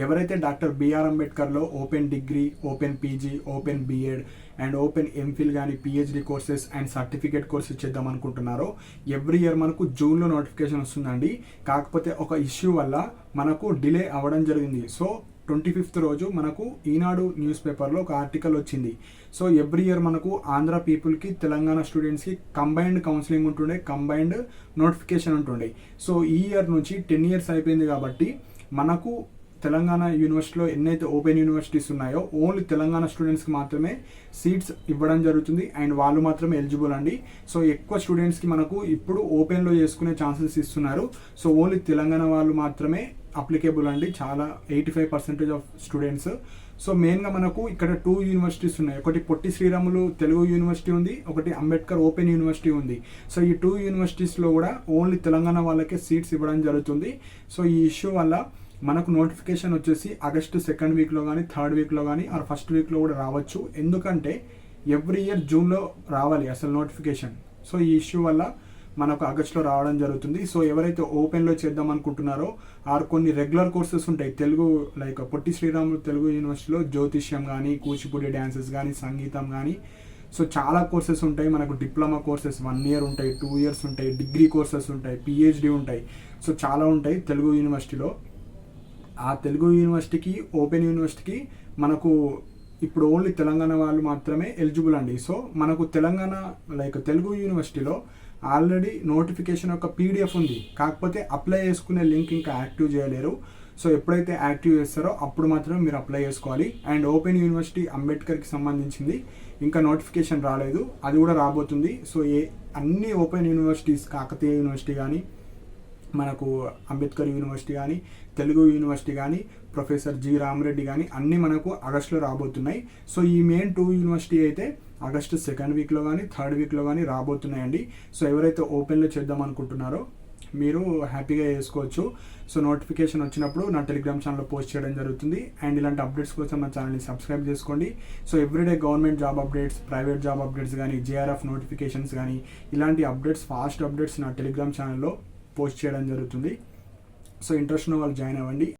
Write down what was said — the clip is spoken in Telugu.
ఎవరైతే డాక్టర్ బిఆర్ అంబేద్కర్లో open degree, open PG, open BEd and open MPhil కానీ PhD courses and certificate courses చేద్దాం అనుకుంటున్నారో ఎవ్రీ ఇయర్ మనకు జూన్లో నోటిఫికేషన్ వస్తుందండి. కాకపోతే ఒక ఇష్యూ వల్ల మనకు డిలే అవ్వడం జరిగింది. సో 25th రోజు మనకు ఈనాడు న్యూస్ పేపర్లో ఒక ఆర్టికల్ వచ్చింది. సో ఎవ్రీ ఇయర్ మనకు ఆంధ్ర పీపుల్కి, తెలంగాణ స్టూడెంట్స్కి కంబైన్డ్ కౌన్సిలింగ్ ఉంటుండే, కంబైన్డ్ నోటిఫికేషన్ ఉంటుండే. సో ఈ ఇయర్ నుంచి 10 years అయిపోయింది కాబట్టి మనకు తెలంగాణ యూనివర్సిటీలో ఎన్నైతే ఓపెన్ యూనివర్సిటీస్ ఉన్నాయో ఓన్లీ తెలంగాణ స్టూడెంట్స్కి మాత్రమే సీట్స్ ఇవ్వడం జరుగుతుంది అండ్ వాళ్ళు మాత్రమే ఎలిజిబుల్ అండి. సో ఎక్కువ స్టూడెంట్స్కి మనకు ఇప్పుడు ఓపెన్లో చేసుకునే ఛాన్సెస్ ఇస్తున్నారు. సో ఓన్లీ తెలంగాణ వాళ్ళు మాత్రమే అప్లికేబుల్ అండి, చాలా 85% ఆఫ్ స్టూడెంట్స్. సో మెయిన్గా మనకు ఇక్కడ 2 యూనివర్సిటీస్ ఉన్నాయి. ఒకటి పొట్టి శ్రీరాములు తెలుగు యూనివర్సిటీ ఉంది, ఒకటి అంబేద్కర్ ఓపెన్ యూనివర్సిటీ ఉంది. సో ఈ 2 యూనివర్సిటీస్లో కూడా ఓన్లీ తెలంగాణ వాళ్ళకే సీట్స్ ఇవ్వడం జరుగుతుంది. సో ఈ ఇష్యూ వల్ల మనకు నోటిఫికేషన్ వచ్చేసి ఆగస్టు 2nd వీక్లో కానీ, 3rd వీక్లో కానీ ఆర్ 1st వీక్లో కూడా రావచ్చు. ఎందుకంటే ఎవ్రీ ఇయర్ జూన్లో రావాలి అసలు నోటిఫికేషన్. సో ఈ ఇష్యూ వల్ల మనకు ఆగస్టులో రావడం జరుగుతుంది. సో ఎవరైతే ఓపెన్లో చేద్దాం అనుకుంటున్నారో ఆర్ కొన్ని రెగ్యులర్ కోర్సెస్ ఉంటాయి తెలుగు, లైక్ పొట్టి శ్రీరాములు తెలుగు యూనివర్సిటీలో జ్యోతిష్యం కానీ, కూచిపూడి డ్యాన్సెస్ కానీ, సంగీతం కానీ, సో చాలా కోర్సెస్ ఉంటాయి. మనకు డిప్లొమా కోర్సెస్ 1 year ఉంటాయి, 2 years ఉంటాయి, డిగ్రీ కోర్సెస్ ఉంటాయి, పిహెచ్డి ఉంటాయి. సో చాలా ఉంటాయి తెలుగు యూనివర్సిటీలో. ఆ తెలుగు యూనివర్సిటీకి, ఓపెన్ యూనివర్సిటీకి మనకు ఇప్పుడు ఓన్లీ తెలంగాణ వాళ్ళు మాత్రమే ఎలిజిబుల్ అండి. సో మనకు తెలంగాణ లైక్ తెలుగు యూనివర్సిటీలో ఆల్రెడీ నోటిఫికేషన్ యొక్క పీడిఎఫ్ ఉంది, కాకపోతే అప్లై చేసుకునే లింక్ ఇంకా యాక్టివ్ చేయలేరు. సో ఎప్పుడైతే యాక్టివ్ చేస్తారో అప్పుడు మాత్రమే మీరు అప్లై చేసుకోవాలి. అండ్ ఓపెన్ యూనివర్సిటీ అంబేద్కర్కి సంబంధించింది ఇంకా నోటిఫికేషన్ రాలేదు, అది కూడా రాబోతుంది. సో అన్ని ఓపెన్ యూనివర్సిటీస్, కాకతీయ యూనివర్సిటీ కానీ, మనకు అంబేద్కర్ యూనివర్సిటీ కానీ, తెలుగు యూనివర్సిటీ కానీ, ప్రొఫెసర్ జి రామరెడ్డి కానీ అన్నీ మనకు ఆగస్టులో రాబోతున్నాయి. సో ఈ మెయిన్ 2 యూనివర్సిటీ అయితే ఆగస్టు 2nd వీక్లో కానీ, 3rd వీక్లో కానీ రాబోతున్నాయండి. సో ఎవరైతే ఓపెన్లో చేద్దాం అనుకుంటున్నారో మీరు హ్యాపీగా చేసుకోవచ్చు. సో నోటిఫికేషన్ వచ్చినప్పుడు నా టెలిగ్రామ్ ఛానల్లో పోస్ట్ చేయడం జరుగుతుంది. అండ్ ఇలాంటి అప్డేట్స్ కోసం నా ఛానల్ని సబ్స్క్రైబ్ చేసుకోండి. So everyday government job updates, private job updates కానీ, జేఆర్ఎఫ్ నోటిఫికేషన్స్ కానీ ఇలాంటి అప్డేట్స్, ఫాస్ట్ అప్డేట్స్ నా టెలిగ్రామ్ ఛానల్లో పోస్ట్ చేయడం జరుగుతుంది. సో ఇంట్రెస్ట్ ఉన్న వాళ్ళు జాయిన్ అవ్వండి.